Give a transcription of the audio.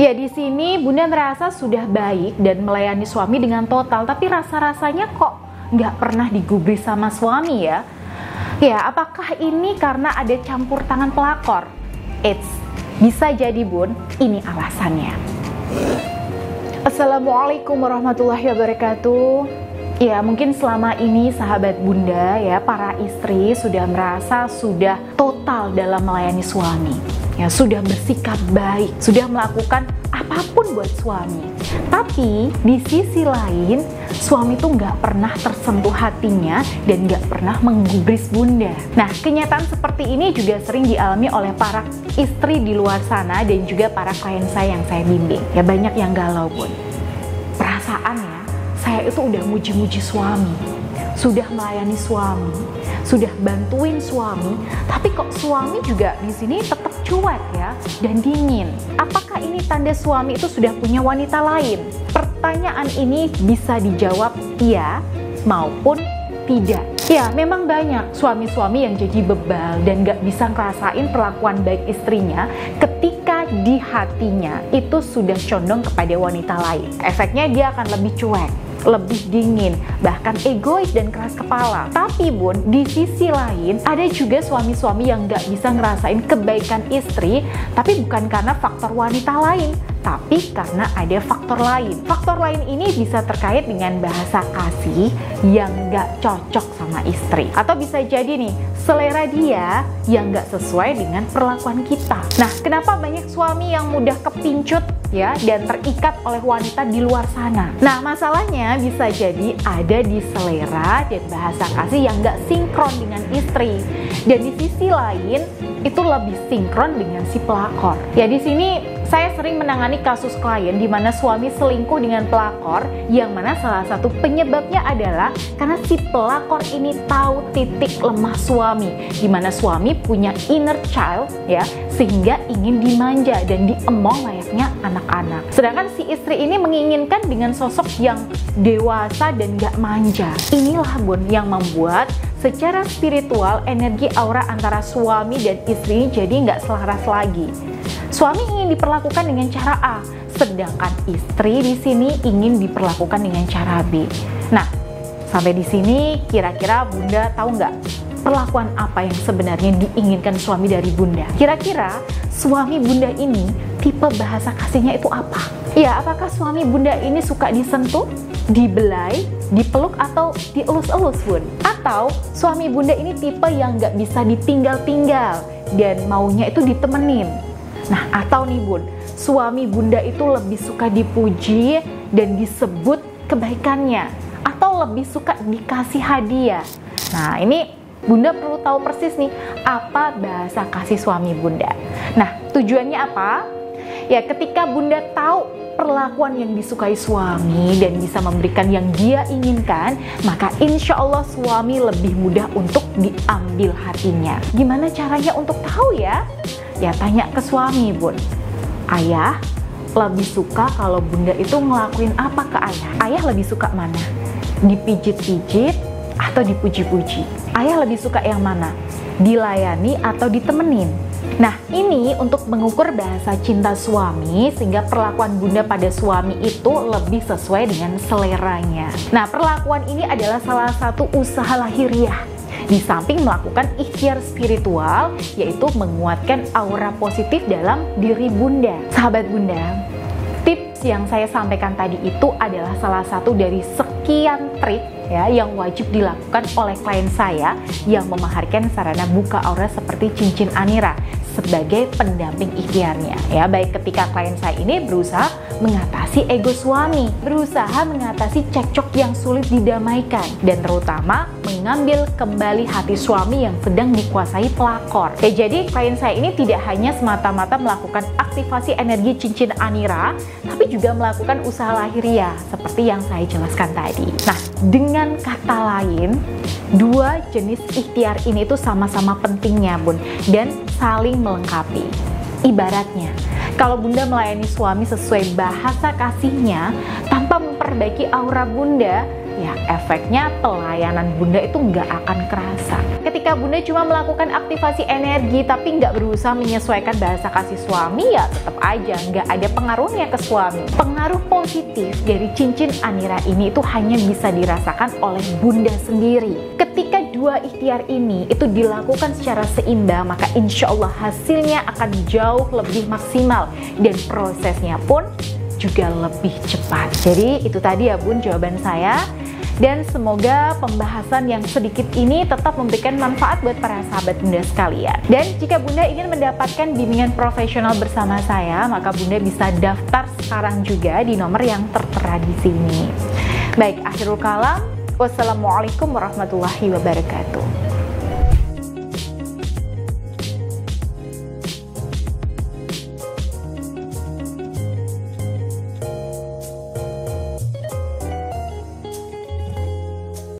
Ya, di sini Bunda merasa sudah baik dan melayani suami dengan total, tapi rasa-rasanya kok nggak pernah digubris sama suami ya. Ya, apakah ini karena ada campur tangan pelakor? Bisa jadi Bun, ini alasannya. Assalamualaikum warahmatullahi wabarakatuh. Ya, mungkin selama ini sahabat Bunda ya, para istri sudah merasa sudah total dalam melayani suami. Ya, sudah bersikap baik, sudah melakukan apapun buat suami. Tapi di sisi lain, suami tuh nggak pernah tersentuh hatinya dan nggak pernah menggubris Bunda. Nah, kenyataan seperti ini juga sering dialami oleh para istri di luar sana dan juga para klien saya yang saya bimbing. Ya, banyak yang galau Bun. Perasaannya, saya itu udah muji-muji suami, sudah melayani suami, sudah bantuin suami, tapi kok suami juga di sini tetap cuek ya dan dingin. Apakah ini tanda suami itu sudah punya wanita lain? Pertanyaan ini bisa dijawab iya maupun tidak. Ya, memang banyak suami-suami yang jadi bebal dan gak bisa ngerasain perlakuan baik istrinya ketika di hatinya itu sudah condong kepada wanita lain. Efeknya dia akan lebih cuek, lebih dingin, bahkan egois dan keras kepala. Tapi Bun, di sisi lain ada juga suami-suami yang gak bisa ngerasain kebaikan istri, tapi bukan karena faktor wanita lain, tapi karena ada faktor lain. Faktor lain ini bisa terkait dengan bahasa kasih yang gak cocok sama istri, atau bisa jadi nih selera dia yang gak sesuai dengan perlakuan kita. Nah, kenapa banyak suami yang mudah kepincut ya dan terikat oleh wanita di luar sana? Nah, masalahnya bisa jadi ada di selera dan bahasa kasih yang gak sinkron dengan istri, dan di sisi lain itu lebih sinkron dengan si pelakor. Ya, di sini saya sering menangani kasus klien di mana suami selingkuh dengan pelakor, yang mana salah satu penyebabnya adalah karena si pelakor ini tahu titik lemah suami, di mana suami punya inner child ya, sehingga ingin dimanja dan diemong layaknya anak-anak. Sedangkan si istri ini menginginkan dengan sosok yang dewasa dan gak manja. Inilah Bun yang membuat secara spiritual energi aura antara suami dan istri jadi nggak selaras lagi. Suami ingin diperlakukan dengan cara A, sedangkan istri di sini ingin diperlakukan dengan cara B. Nah, sampai di sini kira-kira Bunda tahu nggak perlakuan apa yang sebenarnya diinginkan suami dari Bunda? Kira-kira suami Bunda ini tipe bahasa kasihnya itu apa? Ya, apakah suami Bunda ini suka disentuh, dibelai, dipeluk, atau dielus-elus Bun? Atau suami Bunda ini tipe yang nggak bisa ditinggal-tinggal dan maunya itu ditemenin? Nah, atau nih Bun, suami Bunda itu lebih suka dipuji dan disebut kebaikannya, atau lebih suka dikasih hadiah? Nah, ini Bunda perlu tahu persis nih apa bahasa kasih suami Bunda. Nah, tujuannya apa? Ya, ketika Bunda tahu perlakuan yang disukai suami dan bisa memberikan yang dia inginkan, maka insya Allah suami lebih mudah untuk diambil hatinya. Gimana caranya untuk tahu ya? Ya, tanya ke suami Bun. Ayah lebih suka kalau Bunda itu ngelakuin apa ke ayah? Ayah lebih suka mana? Dipijit-pijit atau dipuji-puji? Ayah lebih suka yang mana? Dilayani atau ditemenin? Nah, ini untuk mengukur bahasa cinta suami sehingga perlakuan Bunda pada suami itu lebih sesuai dengan seleranya. Nah, perlakuan ini adalah salah satu usaha lahiriah di samping melakukan ikhtiar spiritual, yaitu menguatkan aura positif dalam diri Bunda. Sahabat Bunda, tips yang saya sampaikan tadi itu adalah salah satu dari sekian trik ya yang wajib dilakukan oleh klien saya yang memaharkan sarana buka aura seperti cincin Anira sebagai pendamping ikhtiarnya ya, baik ketika klien saya ini berusaha mengatasi ego suami, berusaha mengatasi cekcok yang sulit didamaikan, dan terutama mengambil kembali hati suami yang sedang dikuasai pelakor. Ya, jadi klien saya ini tidak hanya semata-mata melakukan aktivasi energi cincin Anira, tapi juga melakukan usaha lahiriah seperti yang saya jelaskan tadi. Nah, dengan kata lain, dua jenis ikhtiar ini tuh sama-sama pentingnya Bun, dan saling melengkapi. Ibaratnya, Kalau bunda melayani suami sesuai bahasa kasihnya tanpa memperbaiki aura bunda, ya efeknya pelayanan bunda itu nggak akan kerasa. Ketika bunda cuma melakukan aktivasi energi tapi nggak berusaha menyesuaikan bahasa kasih suami, ya tetap aja nggak ada pengaruhnya ke suami. Pengaruh positif dari cincin Anira ini itu hanya bisa dirasakan oleh bunda sendiri. Ketika dua ikhtiar ini itu dilakukan secara seimbang, maka insya Allah hasilnya akan jauh lebih maksimal dan prosesnya pun juga lebih cepat. Jadi itu tadi ya bun jawaban saya. Dan semoga pembahasan yang sedikit ini tetap memberikan manfaat buat para sahabat bunda sekalian. Dan jika bunda ingin mendapatkan bimbingan profesional bersama saya, maka bunda bisa daftar sekarang juga di nomor yang tertera di sini. Baik, akhirul kalam. Wassalamualaikum warahmatullahi wabarakatuh.